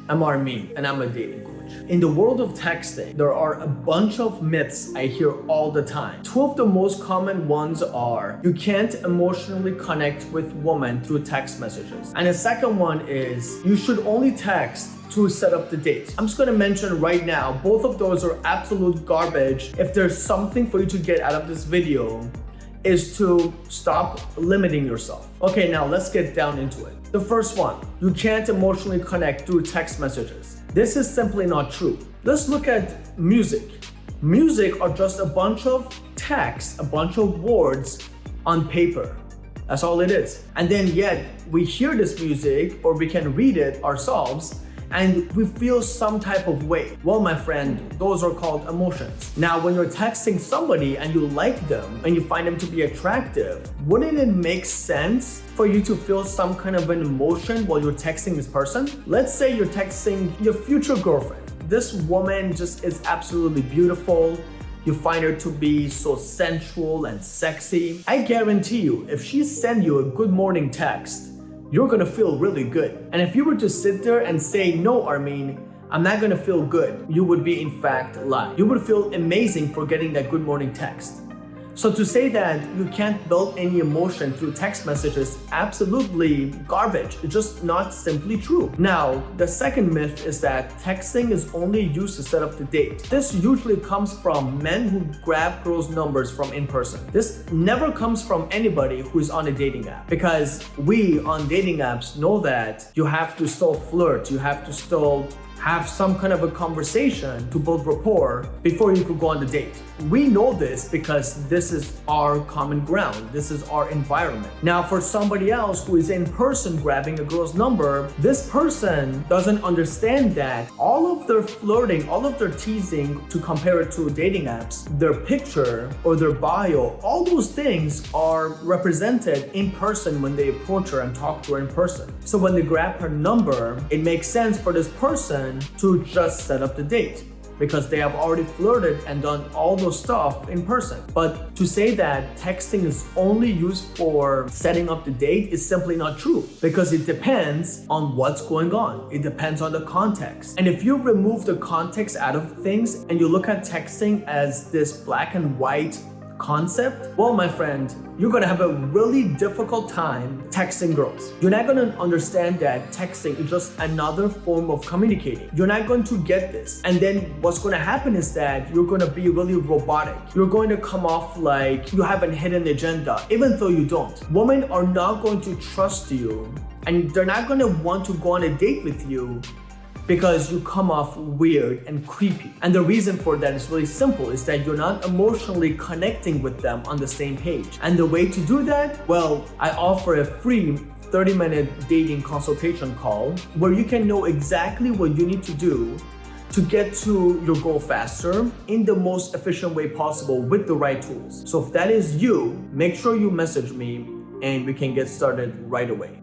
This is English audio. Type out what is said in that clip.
I'm Armin, and I'm a dating coach. In the world of texting, there are a bunch of myths I hear all the time. Two of the most common ones are you can't emotionally connect with women through text messages. And the second one is you should only text to set up the date. I'm just gonna mention right now, both of those are absolute garbage. If there's something for you to get out of this video, is to stop limiting yourself. Okay, now let's get down into it. The first one, you can't emotionally connect through text messages. This is simply not true. Let's look at music. Music are just a bunch of text, a bunch of words on paper. That's all it is. And then yet we hear this music or we can read it ourselves and we feel some type of way. Well, my friend, those are called emotions. Now, when you're texting somebody and you like them and you find them to be attractive, wouldn't it make sense for you to feel some kind of an emotion while you're texting this person? Let's say you're texting your future girlfriend. This woman just is absolutely beautiful. You find her to be so sensual and sexy. I guarantee you, if she sent you a good morning text, you're gonna feel really good. And if you were to sit there and say, no, Armin, I'm not gonna feel good, you would be in fact lying. You would feel amazing for getting that good morning text. So to say that you can't build any emotion through text messages, absolutely garbage. It's just not simply true. Now, the second myth is that texting is only used to set up the date. This usually comes from men who grab girls' numbers from in person. This never comes from anybody who is on a dating app, because we on dating apps know that you have to still flirt, you have to still have some kind of a conversation to build rapport before you could go on the date. We know this because this is our common ground. This is our environment. Now, for somebody else who is in person grabbing a girl's number, this person doesn't understand that all of their flirting, all of their teasing, to compare it to dating apps, their picture or their bio, all those things are represented in person when they approach her and talk to her in person. So when they grab her number, it makes sense for this person to just set up the date because they have already flirted and done all those stuff in person. But to say that texting is only used for setting up the date is simply not true, because it depends on what's going on. It depends on the context. And if you remove the context out of things and you look at texting as this black and white concept, well, my friend, you're gonna have a really difficult time texting girls. You're not gonna understand that texting is just another form of communicating. You're not going to get this. And then what's gonna happen is that you're gonna be really robotic. You're going to come off like you have a hidden agenda, even though you don't. Women are not going to trust you, and they're not gonna want to go on a date with you because you come off weird and creepy. And the reason for that is really simple, is that you're not emotionally connecting with them on the same page. And the way to do that, well, I offer a free 30-minute dating consultation call where you can know exactly what you need to do to get to your goal faster in the most efficient way possible with the right tools. So if that is you, make sure you message me and we can get started right away.